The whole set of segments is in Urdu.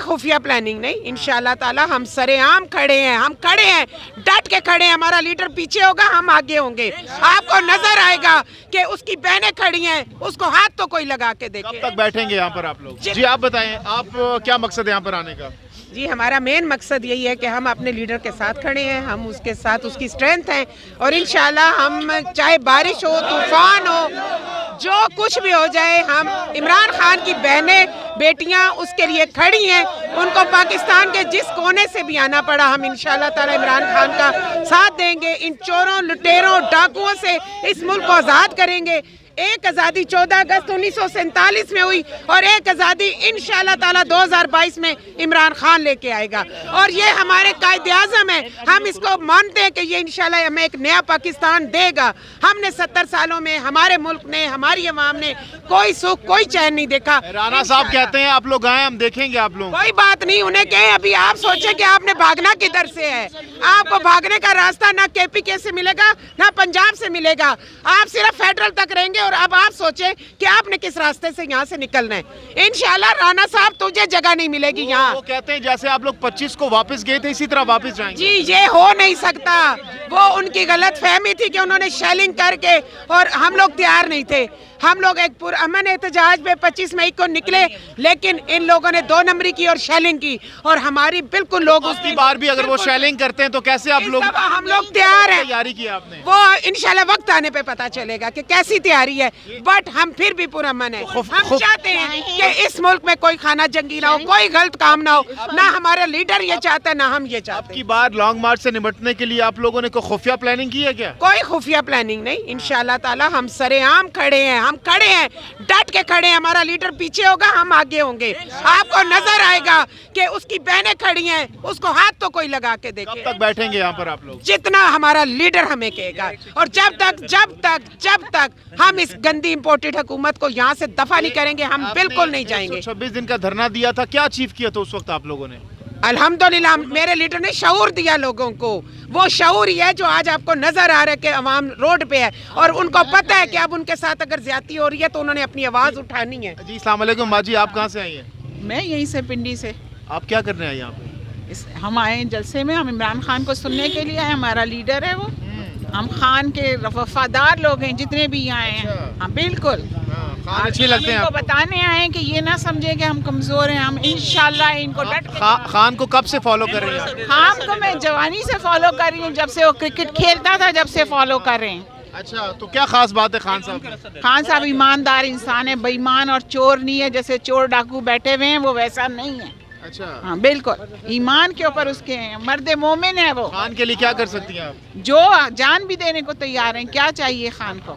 خفیہ پلاننگ نہیں، انشاءاللہ تعالی ہم سرعام کھڑے ہیں، ہم کھڑے ہیں، ڈٹ کے کھڑے ہیں. ہمارا لیڈر پیچھے ہوگا، ہم آگے ہوں گے. آپ کو نظر آئے گا کہ اس کی بہنیں کھڑی ہیں، اس کو ہاتھ تو کوئی لگا کے دیکھے. کب تک بیٹھیں گے یہاں پر آپ لوگ؟ جی آپ بتائیں، آپ کیا مقصد ہے یہاں پر آنے کا؟ جی ہمارا مین مقصد یہی ہے کہ ہم اپنے لیڈر کے ساتھ کھڑے ہیں، ہم اس کے ساتھ اس کی سٹرینتھ ہیں، اور انشاءاللہ ہم چاہے بارش ہو، طوفان ہو، جو کچھ بھی ہو جائے، ہم عمران خان کی بہنیں بیٹیاں اس کے لیے کھڑی ہیں. ان کو پاکستان کے جس کونے سے بھی آنا پڑا، ہم انشاءاللہ تعالی عمران خان کا ساتھ دیں گے. ان چوروں، لٹیروں، ڈاکوؤں سے اس ملک کو آزاد کریں گے. ایک آزادی 14 اگست 1947 میں ہوئی، اور ایک آزادی انشاءاللہ تعالی 2022 میں عمران خان لے کے آئے گا. اور یہ ہمارے قائد اعظم ہے، ہم اس کو مانتے ہیں کہ یہ انشاءاللہ ہمیں ایک نیا پاکستان دے گا. ہم نے 70 سالوں میں ہمارے ملک نے، ہماری عوام نے کوئی سکھ، کوئی چین نہیں دیکھا. رانا صاحب کہتے ہیں آپ لوگ آئیں، ہم دیکھیں گے آپ لوگ. کوئی بات نہیں، انہیں کہیں ابھی آپ سوچیں کہ آپ نے بھاگنا کدھر سے ہے. آپ کو بھاگنے کا راستہ نہ KPK سے ملے گا، نہ پنجاب سے ملے گا. آپ صرف فیڈرل تک رہیں گے، اور اب آپ سوچیں کہ آپ نے کس راستے سے یہاں سے نکلنا ہے. انشاءاللہ رانا صاحب تجھے جگہ نہیں ملے گی یہاں. وہ کہتے ہیں جیسے آپ لوگ 25 کو واپس گئے تھے، اسی طرح واپس جائیں گے. جی یہ ہو نہیں سکتا. وہ ان کی غلط فہمی تھی کہ انہوں نے شیلنگ کر کے، اور ہم لوگ تیار نہیں تھے. ہم لوگ ایک پرامن احتجاج پہ 25 مئی کو نکلے، لیکن ان لوگوں نے 2 نمبری کی اور شیلنگ کی، اور ہماری بالکل لوگ اس کی بار بھی اگر وہ شیلنگ کرتے ہیں تو کیسے آپ لوگ؟ ہم لوگ تیار ہیں. تیاری کی آپ نے؟ وہ انشاءاللہ وقت آنے پہ پتا چلے گا کہ کیسی تیاری ہے، بٹ ہم پھر بھی پرامن ہیں. ہم چاہتے ہیں کہ اس ملک میں کوئی خانہ جنگی نہ ہو، کوئی غلط کام نہ ہو. نہ ہمارا لیڈر یہ چاہتا ہے، نہ ہم یہ چاہتے ہیں. کی بار لانگ مارچ سے نمٹنے کے لیے آپ لوگوں نے کوئی خفیہ پلاننگ کی ہے کیا؟ کوئی خفیہ پلاننگ نہیں، انشاءاللہ تعالی ہم سرعام کھڑے ہیں، ہم کھڑے ہیں، ڈٹ کے کھڑے ہیں. ہمارا لیڈر پیچھے ہوگا، ہم آگے ہوں گے. آپ کو نظر آئے گا کہ اس کی بہنیں کھڑی ہیں، اس کو ہاتھ تو کوئی لگا کے دیکھے. کب تک بیٹھیں گے یہاں پر آپ لوگ؟ جتنا ہمارا لیڈر ہمیں کہے گا. اور جب تک ہم اس گندی امپورٹڈ حکومت کو یہاں سے دفع نہیں کریں گے، ہم بالکل نہیں جائیں گے. 26 دن کا دھرنا دیا تھا، کیا اچیو کیا تھا اس وقت آپ لوگوں نے؟ الحمدللہ میرے لیڈر نے شعور دیا لوگوں کو. وہ شعور ہی ہے جو آج آپ کو نظر آ رہا ہے کہ عوام روڈ پہ ہے، اور ان کو پتہ ہے کہ اب ان کے ساتھ اگر زیادتی ہو رہی ہے تو انہوں نے اپنی آواز اٹھانی ہے. جی السلام علیکم باجی، آپ کہاں سے آئی ہیں؟ میں یہیں سے پنڈی سے. آپ کیا کرنے آئے یہاں پہ؟ ہم آئے ہیں جلسے میں، ہم عمران خان کو سننے کے لیے آئے. ہمارا لیڈر ہے وہ، ہم خان کے وفادار لوگ ہیں جتنے بھی یہاں آئے ہیں. ہاں بالکل، اچھے لگتے ہیں ہم ان کو بتانے آئے ہیں کہ یہ نہ سمجھیں کہ ہم کمزور ہیں. ہم انشاءاللہ ان کو ڈٹ کے. خان کو کب سے فالو کر رہے ہیں؟ خان کو میں جوانی سے فالو کر رہی ہوں، جب سے وہ کرکٹ کھیلتا تھا جب سے فالو کر رہے ہیں. اچھا، تو کیا خاص بات ہے خان صاحب کی؟ خان صاحب ایماندار انسان ہے، بے ایمان اور چور نہیں ہے. جیسے چور ڈاکو بیٹھے ہوئے ہیں وہ ویسا نہیں ہے. اچھا ہاں بالکل، ایمان کے اوپر اس کے ہیں. مرد مومن ہے وہ. خان کے لیے کیا کر سکتی ہیں آپ؟ جو جان بھی دینے کو تیار ہیں. کیا چاہیے خان کو؟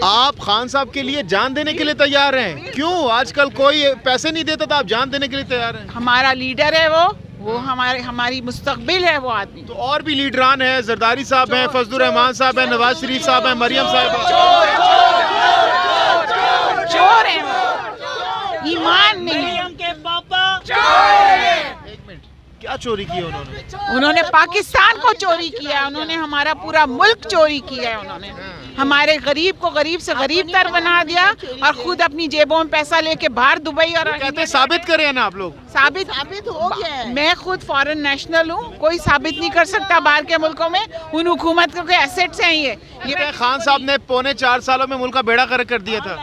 آپ خان صاحب کے لیے جان دینے کے لیے تیار ہیں؟ کیوں؟ آج کل کوئی پیسے نہیں دیتا تھا، آپ جان دینے کے لیے تیار ہیں؟ ہمارا لیڈر ہے وہ ہماری مستقبل ہے وہ آدمی. تو اور بھی لیڈران ہیں، زرداری صاحب ہیں، فضل الرحمان صاحب ہیں، نواز شریف صاحب ہیں، مریم صاحب. چور ہیں وہ، ایمان نہیں ہے. ایک منٹ، کیا چوری کی ہے انہوں نے پاکستان کو چوری کیا ہے. انہوں نے ہمارا پورا ملک چوری کیا ہے. انہوں نے ہمارے غریب کو غریب سے غریب تر بنا دیا، اور خود اپنی جیبوں میں پیسہ لے کے باہر دبئی. اور کہتے ہیں ثابت کریں نا آپ لوگ. ثابت ہو گیا. میں خود فارن نیشنل ہوں، کوئی ثابت نہیں کر سکتا باہر کے ملکوں میں. ان حکومت کے ایسیٹس ہیں یہ. خان صاحب نے 4.25 سالوں میں ملک کا بیڑا غرق کر دیا تھا.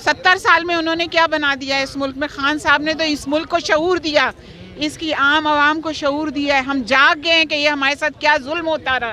70 سال میں انہوں نے کیا بنا دیا اس ملک میں؟ خان صاحب نے تو اس ملک کو شعور دیا، اس کی عام عوام کو شعور دیا ہے. ہم جاگ گئے ہیں کہ یہ ہمارے ساتھ کیا ظلم ہوتا رہا.